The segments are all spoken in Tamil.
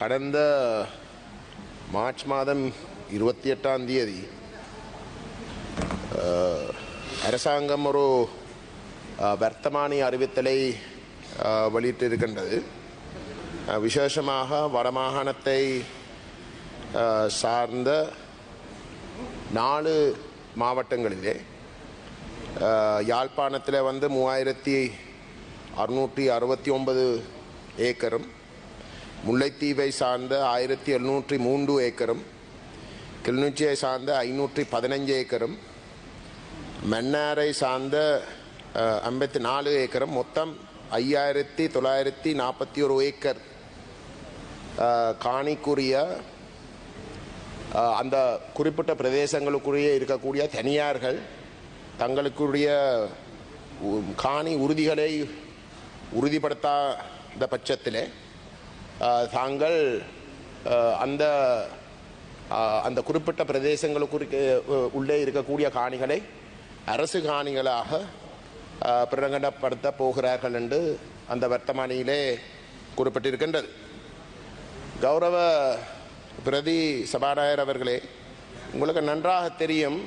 கடந்த மார்ச் மாதம் 28ஆம் தேதி அரசாங்கம் ஒரு வர்த்தமானி அறிவித்தலை வெளியிட்டிருக்கின்றது. விசேஷமாக வடமாகாணத்தை சார்ந்த 4 மாவட்டங்களிலே யாழ்ப்பாணத்தில் 3669 ஏக்கரும், முல்லைத்தீவை சார்ந்த 1703 ஏக்கரும், கிளிநொச்சியை சார்ந்த 515 ஏக்கரும், மன்னாரை சார்ந்த 54 ஏக்கரும், மொத்தம் 5941 ஏக்கர் காணிக்குரிய அந்த குறிப்பிட்ட பிரதேசங்களுக்குரிய இருக்கக்கூடிய தனியார்கள் தங்களுக்குரிய காணி உறுதிகளை உறுதிப்படுத்தாத பட்சத்திலே தாங்கள் அந்த குறிப்பிட்ட பிரதேசங்களுக்கு உள்ளே இருக்கக்கூடிய காணிகளை அரசு காணிகளாக பிரகடனப்படுத்த போகிறார்கள் என்று அந்த வர்த்தமானியிலே குறிப்பிட்டிருக்கின்றது. கௌரவ பிரதி சபாநாயகர் அவர்களே, உங்களுக்கு நன்றாக தெரியும்,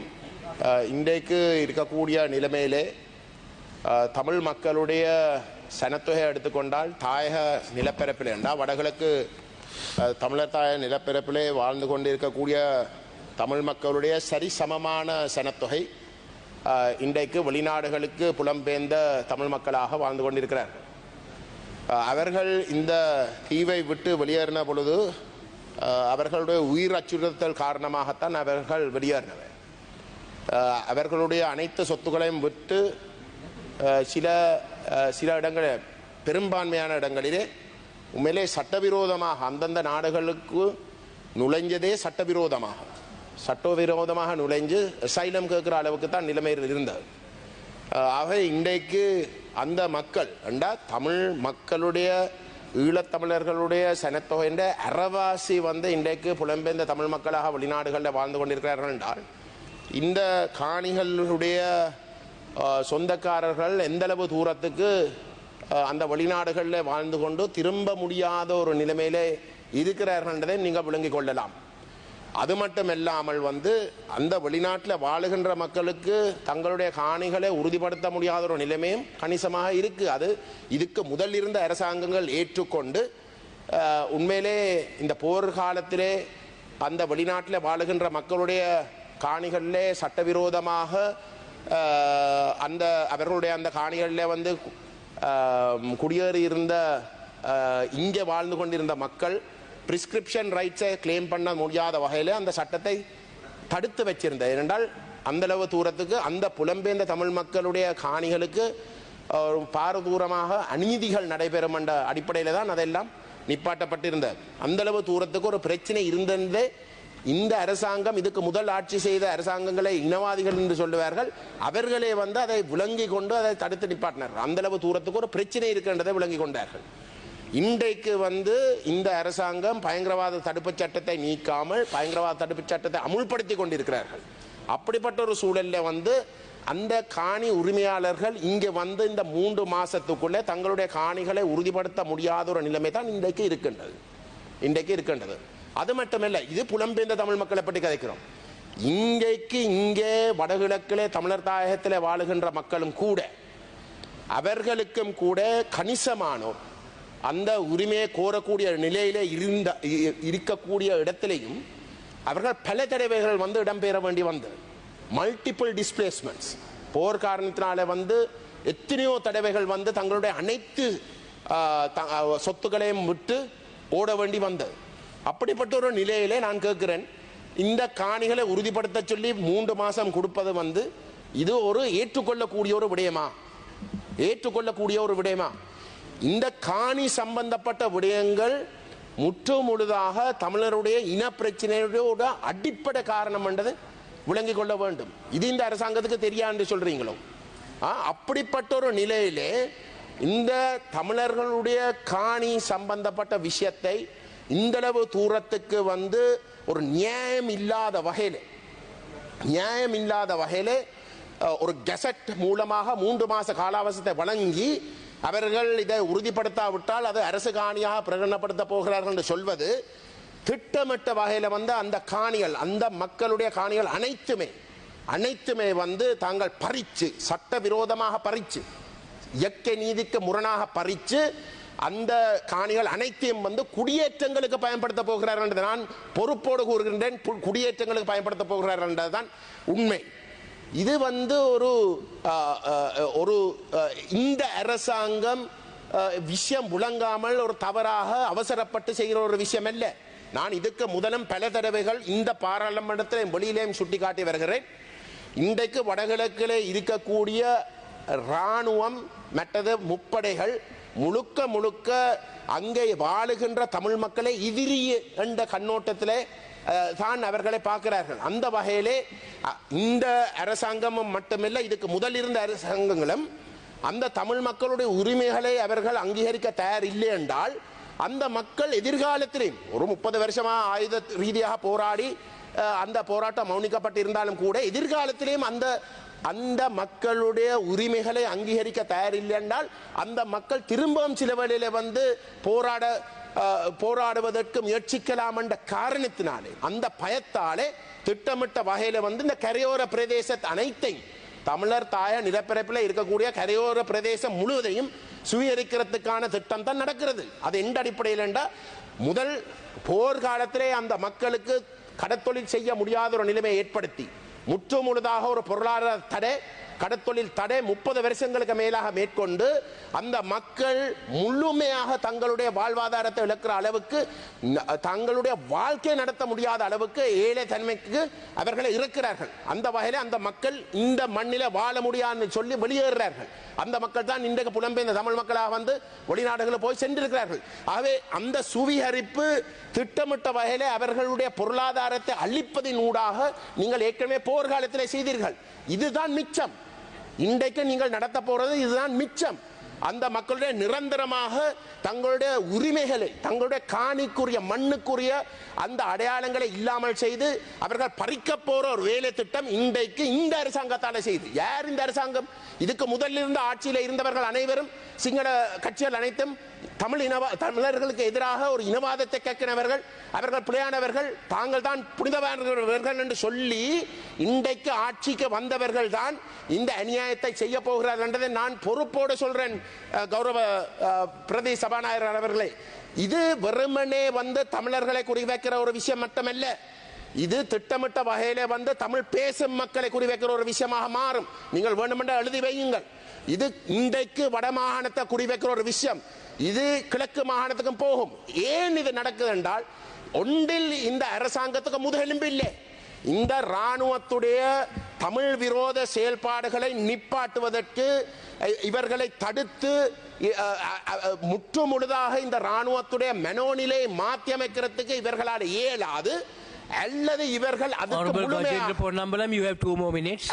இன்றைக்கு இருக்கக்கூடிய நிலைமையிலே தமிழ் மக்களுடைய சனத்தொகை எடுத்துக்கொண்டால் தாயக நிலப்பரப்பில் என்றால் வடகிழக்கு தமிழர் தாய நிலப்பரப்பிலே வாழ்ந்து கொண்டிருக்கக்கூடிய தமிழ் மக்களுடைய சரிசமமான சனத்தொகை இன்றைக்கு வெளிநாடுகளுக்கு புலம்பெயர்ந்த தமிழ் மக்களாக வாழ்ந்து கொண்டிருக்கிறார்கள். அவர்கள் இந்த தீவை விட்டு வெளியேறின பொழுது அவர்களுடைய உயிர் அச்சுறுத்தல் காரணமாகத்தான் அவர்கள் வெளியேறினவர். அவர்களுடைய அனைத்து சொத்துக்களையும் விட்டு சில இடங்களில், பெரும்பான்மையான இடங்களிலே உண்மையிலே சட்டவிரோதமாக அந்தந்த நாடுகளுக்கு நுழைஞ்சதே சட்டவிரோதமாக நுழைஞ்சு அசைலம் கேட்குற அளவுக்கு தான் நிலைமை இருந்தது. ஆக இன்றைக்கு அந்த மக்கள் தமிழ் மக்களுடைய ஈழத்தமிழர்களுடைய சனத்தொகைன்ற அறவாசி இன்றைக்கு புலம்பெயர்ந்த தமிழ் மக்களாக வெளிநாடுகளில் வாழ்ந்து கொண்டிருக்கிறார்கள் என்றால் இந்த காணிகளுடைய சொந்தக்காரர்கள் எந்தளவு தூரத்துக்கு அந்த வெளிநாடுகளில் வாழ்ந்து கொண்டு திரும்ப முடியாத ஒரு நிலைமையிலே இருக்கிறார்கள் என்றதை நீங்கள் விளங்கிக் கொள்ளலாம். அது மட்டுமல்லாமல் அந்த வெளிநாட்டில் வாழுகின்ற மக்களுக்கு தங்களுடைய காணிகளை உறுதிப்படுத்த முடியாத ஒரு நிலைமையும் கணிசமாக இருக்கு. அது இதுக்கு முதல் இருந்த அரசாங்கங்கள் ஏற்றுக்கொண்டு உண்மையிலே இந்த போர் காலத்திலே அந்த வெளிநாட்டில் வாழுகின்ற மக்களுடைய காணிகளிலே சட்டவிரோதமாக அவர்களுடைய அந்த காணிகளில் குடியேறி இருந்த இங்கே வாழ்ந்து கொண்டிருந்த மக்கள் பிரிஸ்கிரிப்ஷன் ரைட்ஸை கிளைம் பண்ண முடியாத வகையில் அந்த சட்டத்தை தடுத்து வச்சிருந்தது. ஏனென்றால் அந்தளவு தூரத்துக்கு அந்த புலம்பெயர்ந்த தமிழ் மக்களுடைய காணிகளுக்கு பாரதூரமாக அநீதிகள் நடைபெறும் என்ற அடிப்படையில் தான் அதெல்லாம் நிப்பாட்டப்பட்டிருந்தது. அந்தளவு தூரத்துக்கு ஒரு பிரச்சனை இருந்ததே. இந்த அரசாங்கம், இதுக்கு முதல் ஆட்சி செய்த அரசாங்கங்களை இனவாதிகள் என்று சொல்லுவார்கள், அவர்களே அதை விளங்கி கொண்டு அதை தடுத்து நிப்பாட்டினார்கள். அந்தளவு தூரத்துக்கு ஒரு பிரச்சனை இருக்கின்றதை விளங்கி கொண்டார்கள். இன்றைக்கு இந்த அரசாங்கம் பயங்கரவாத தடுப்புச் சட்டத்தை நீக்காமல் பயங்கரவாத தடுப்புச் சட்டத்தை அமுல்படுத்தி கொண்டிருக்கிறார்கள். அப்படிப்பட்ட ஒரு சூழலில் அந்த காணி உரிமையாளர்கள் இங்கே இந்த 3 மாசத்துக்குள்ளே தங்களுடைய காணிகளை உறுதிப்படுத்த முடியாத ஒரு நிலைமை தான் இன்றைக்கு இருக்கின்றது. அது மட்டுமல்ல, இது புலம்பெயர்ந்த தமிழ் மக்களை பற்றி கதைக்கிறோம். இங்கே வடகிழக்கிலே தமிழர் தாயகத்தில் வாழுகின்ற மக்களும் கூட, அவர்களுக்கும் கூட கணிசமானோர் அந்த உரிமையை கோரக்கூடிய நிலையிலே இருக்கக்கூடிய இடத்திலேயும் அவர்கள் பல தடவைகள் இடம்பெற வேண்டி மல்டிபிள் டிஸ்பிளேஸ்மெண்ட்ஸ் போர் காரணத்தினால எத்தனையோ தடவைகள் தங்களுடைய அனைத்து சொத்துக்களையும் விட்டு ஓட வேண்டி வந்தது. அப்படிப்பட்ட ஒரு நிலையிலே நான் கேட்கிறேன், இந்த காணிகளை உறுதிப்படுத்த சொல்லி 3 மாசம் கொடுப்பது இது ஒரு ஏற்றுக்கொள்ளக்கூடிய ஒரு விடயமா? இந்த காணி சம்பந்தப்பட்ட விடயங்கள் முற்று முழுதாக தமிழருடைய இன பிரச்சனையோட அடிப்படை காரணம் என்றது விளங்கிக் கொள்ள வேண்டும். இது இந்த அரசாங்கத்துக்கு தெரியாது சொல்றீங்களோ? அப்படிப்பட்ட ஒரு நிலையிலே இந்த தமிழர்களுடைய காணி சம்பந்தப்பட்ட விஷயத்தை இந்தளவு தூரத்துக்கு ஒரு நியாயம் இல்லாத வகையிலே ஒரு கெசட் மூலமாக 3 மாச காலாவசத்தை வழங்கி அவர்கள் இதை உறுதிப்படுத்தாவிட்டால் அது அரசு காணியாக பிரகடனப்படுத்த போகிறார்கள் என்று சொல்வது திட்டமிட்ட வகையில் வந்து அந்த காணிகள், அந்த மக்களுடைய காணிகள் அனைத்துமே வந்து தாங்கள் பறிச்சு, சட்டவிரோதமாக பறிச்சு, இயற்கை நீதிக்கு முரணாக பறிச்சு அந்த காணிகள் அனைத்தையும் வந்து குடியேற்றங்களுக்கு பயன்படுத்த போகிறார்கள் என்று நான் பொறுப்போடு கூறுகின்றேன். குடியேற்றங்களுக்கு பயன்படுத்த போகிறார்கள் என்றதுதான் உண்மை. இது வந்து ஒரு இந்த அரசாங்கம் விஷயம் விளங்காமல் ஒரு தவறாக அவசரப்பட்டு செய்கிற ஒரு விஷயம் அல்ல. நான் இதுக்கு முதலும் பல தடவைகள் இந்த பாராளுமன்றத்தில் வெளியிலேயும் சுட்டிக்காட்டி வருகிறேன். இன்றைக்கு வடகிழக்கிலே இருக்கக்கூடிய இராணுவம் மற்றது முப்படைகள் முழுக்க அங்கே வாழுகின்ற தமிழ் மக்களை எதிரி என்ற கண்ணோட்டத்திலே தான் அவர்களை பார்க்கிறார்கள். அந்த வகையிலே இந்த அரசாங்கமும் மட்டுமில்லை, இதுக்கு முதல் இருந்த அரசாங்கங்களும் அந்த தமிழ் மக்களுடைய உரிமைகளை அவர்கள் அங்கீகரிக்க தயார் இல்லை என்றால் அந்த மக்கள் எதிர்காலத்திலேயும் ஒரு 30 வருஷமா ஆயுத ரீதியாக போராடி அந்த போராட்டம் மௌனிக்கப்பட்டிருந்தாலும் கூட எதிர்காலத்திலேயும் அந்த மக்களுடைய உரிமைகளை அங்கீகரிக்க தயாரில்லை என்றால் அந்த மக்கள் திரும்பவும் சில வேளையில வந்து போராடுவதற்கு முயற்சிக்கலாம் என்ற காரணத்தினாலே, அந்த பயத்தாலே திட்டமிட்ட வகையில வந்து இந்த கரையோர பிரதேச அனைத்தையும் தமிழர் தாய நிலப்பரப்பில் இருக்கக்கூடிய கரையோர பிரதேசம் முழுவதையும் சுவீகரிக்கிறதுக்கான திட்டம் தான் நடக்கிறது. அது எந்த அடிப்படையில் என்றால் முதல் போர்க்காலத்திலே அந்த மக்களுக்கு கடத்தொழில் செய்ய முடியாத ஒரு நிலைமையை ஏற்படுத்தி முற்று முழுதாக ஒரு பொருளாதார தடை, கடத்தொழில் தடை 30 வருஷங்களுக்கு மேலாக மேற்கொண்டு அந்த மக்கள் முழுமையாக தங்களுடைய வாழ்வாதாரத்தை இழக்கிற அளவுக்கு, தங்களுடைய வாழ்க்கை நடத்த முடியாத அளவுக்கு ஏழை தன்மைக்கு அவர்களை இருக்கிறார்கள். அந்த வகையில் அந்த மக்கள் இந்த மண்ணில வாழ முடியாதுன்னு சொல்லி வெளியேறார்கள். அந்த மக்கள் தான் இன்றைக்கு புலம்பெயர்ந்த தமிழ் மக்களாக வந்து வெளிநாடுகளில் போய் சென்றிருக்கிறார்கள். ஆகவே அந்த சுவீகரிப்பு திட்டமிட்ட வகையிலே அவர்களுடைய பொருளாதாரத்தை அழிப்பதின் ஊடாக நீங்கள் ஏற்கனவே போர்க்காலத்திலே செய்தீர்கள். இதுதான் மிச்சம். இன்றைக்கு நீங்கள் நடத்த போறது இதுதான் மிச்சம். அந்த மக்களுடைய நிரந்தரமாக தங்களுடைய உரிமைகளை, தங்களுடைய காணிக்குரிய மண்ணுக்குரிய அந்த அடையாளங்களை இல்லாமல் செய்து அவர்கள் பறிக்க போற ஒரு வேலை திட்டம் இன்றைக்கு இந்த அரசாங்கத்தால செய்து. யார் இந்த அரசாங்கம்? இதுக்கு முதலில் இருந்த ஆட்சியில் இருந்தவர்கள் அனைவரும், சிங்கள கட்சிகள் அனைத்தும் தமிழர்களுக்கு எதிராக ஒரு இனவாதத்தை கேட்கிறவர்கள், அவர்கள் பிழையானவர்கள், தாங்கள் தான் புனிதவானவர்கள் என்று சொல்லி இன்றைக்கு ஆட்சிக்கு வந்தவர்கள் தான் இந்த அநியாயத்தை செய்ய போகிறார்கள் என்றதை நான் பொறுப்போடு சொல்றேன். கௌரவ பிரதி சபாநாயகர் அவர்களே, இது வெறுமனே வந்து தமிழர்களை குறிவைக்கிற ஒரு விஷயம் மட்டுமல்ல, இது திட்டமிட்ட வகையிலே வந்து தமிழ் பேசும் மக்களை குறிவைக்கிற ஒரு விஷயமாக மாறும். நீங்கள் வேண்டுமென்ற எழுதி வையுங்கள். இது இன்றைக்கு வடமாகாணத்தை குறிவைக்கிற ஒரு விஷயம், இது கிழக்கு மாகாணத்துக்கும் போகும். ஏன் இது நடக்குது என்றால், ஒன்றில் இந்த அரசாங்கத்துக்கு முதுகெலும்பு இல்லை. இந்த இராணுவத்துடைய தமிழ் விரோத செயல்பாடுகளை நிப்பாட்டுவதற்கு, இவர்களை தடுத்து முற்று முழுதாக இந்த இராணுவத்துடைய மனோநிலை மாற்றி அமைக்கிறதுக்கு இவர்களால் இயலாது. அல்லது இவர்கள்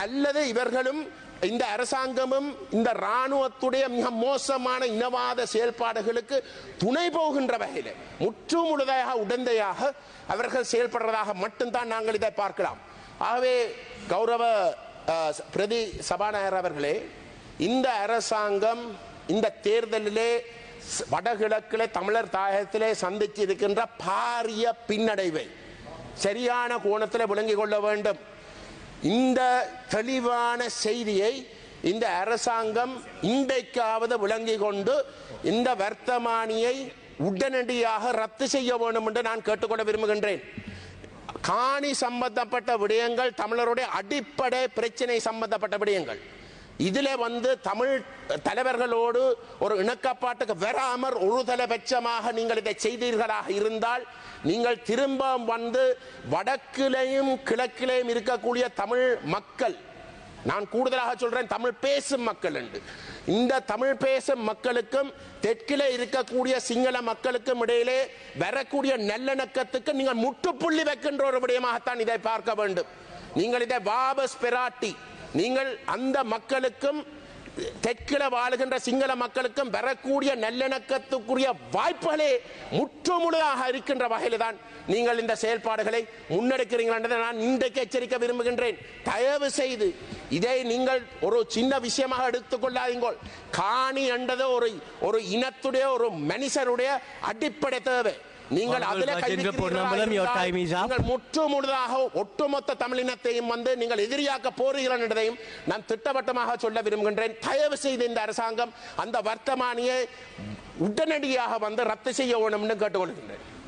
அல்லது இவர்களும் இந்த அரசாங்கமும் இந்த இராணுவத்துடைய மிக மோசமான இனவாத செயல்பாடுகளுக்கு துணை போகின்ற வகையில் முற்று முழுதாக உடந்தையாக அவர்கள் செயல்படுறதாக மட்டும்தான் நாங்கள் இதை பார்க்கலாம். ஆகவே கௌரவ பிரதி சபாநாயகர் அவர்களே, இந்த அரசாங்கம் இந்த தேர்தலிலே வடகிழக்கிலே தமிழர் தாயகத்திலே சந்திச்சு இருக்கின்ற பாரிய பின்னடைவை சரியான கோணத்தில் விளங்கிக் கொள்ள வேண்டும். இந்த தெளிவான செய்தியை இந்த அரசாங்கம் இன்றைக்காவது விளங்கிக் கொண்டு இந்த வர்த்தமானியை உடனடியாக ரத்து செய்ய வேண்டும் என்று நான் கேட்டுக்கொள்ள விரும்புகின்றேன். காணி சம்பந்தப்பட்ட விடயங்கள் தமிழருடைய அடிப்படை பிரச்சனை சம்பந்தப்பட்ட விடயங்கள். இதில் வந்து தமிழ் தலைவர்களோடு ஒரு இணக்கப்பாட்டுக்கு வராமற் ஒரு தலைபட்சமாக நீங்கள் இதை செய்தீர்களாக இருந்தால், நீங்கள் திரும்ப வந்து வடக்கிலேயும் கிழக்கிலேயும் இருக்கக்கூடிய தமிழ் மக்கள், நான் கூடுதலாக சொல்றேன் தமிழ் பேசும் மக்கள் என்று, இந்த தமிழ் பேசும் மக்களுக்கும் தெற்கிலே இருக்கக்கூடிய சிங்கள மக்களுக்கும் இடையிலே வரக்கூடிய நல்லிணக்கத்துக்கு நீங்கள் முற்றுப்புள்ளி வைக்கின்ற ஒரு விடயமாகத்தான் இதை பார்க்க வேண்டும். நீங்கள் இதை வாபஸ் பெராட்டி, நீங்கள் அந்த மக்களுக்கும் தெற்கில வாழுகின்ற சிங்கள மக்களுக்கும் வரக்கூடிய நல்லிணக்கத்துக்குரிய வாய்ப்புகளே முற்றுமுழுதாக இருக்கின்ற வகையில் தான் நீங்கள் இந்த செயல்பாடுகளை முன்னெடுக்கிறீர்கள் என்றதை நான் இன்றைக்கு எச்சரிக்க விரும்புகின்றேன். தயவு செய்து இதை நீங்கள் ஒரு சின்ன விஷயமாக எடுத்துக்கொள்ளாதீர்கள். காணி என்றது ஒரு இனத்துடைய ஒரு மனுஷருடைய அடிப்படை தேவை. நீங்கள் முற்று முழுதாக ஒட்டுமொத்த தமிழினத்தையும் நீங்கள் எதிரியாக்க போறீர்கள் என்பதையும் நான் திட்டவட்டமாக சொல்ல விரும்புகின்றேன். தயவு செய்து இந்த அரசாங்கம் அந்த வர்த்தமானியை உடனடியாக ரத்து செய்ய வேண்டும் என்று கேட்டுக்கொள்கின்றேன்.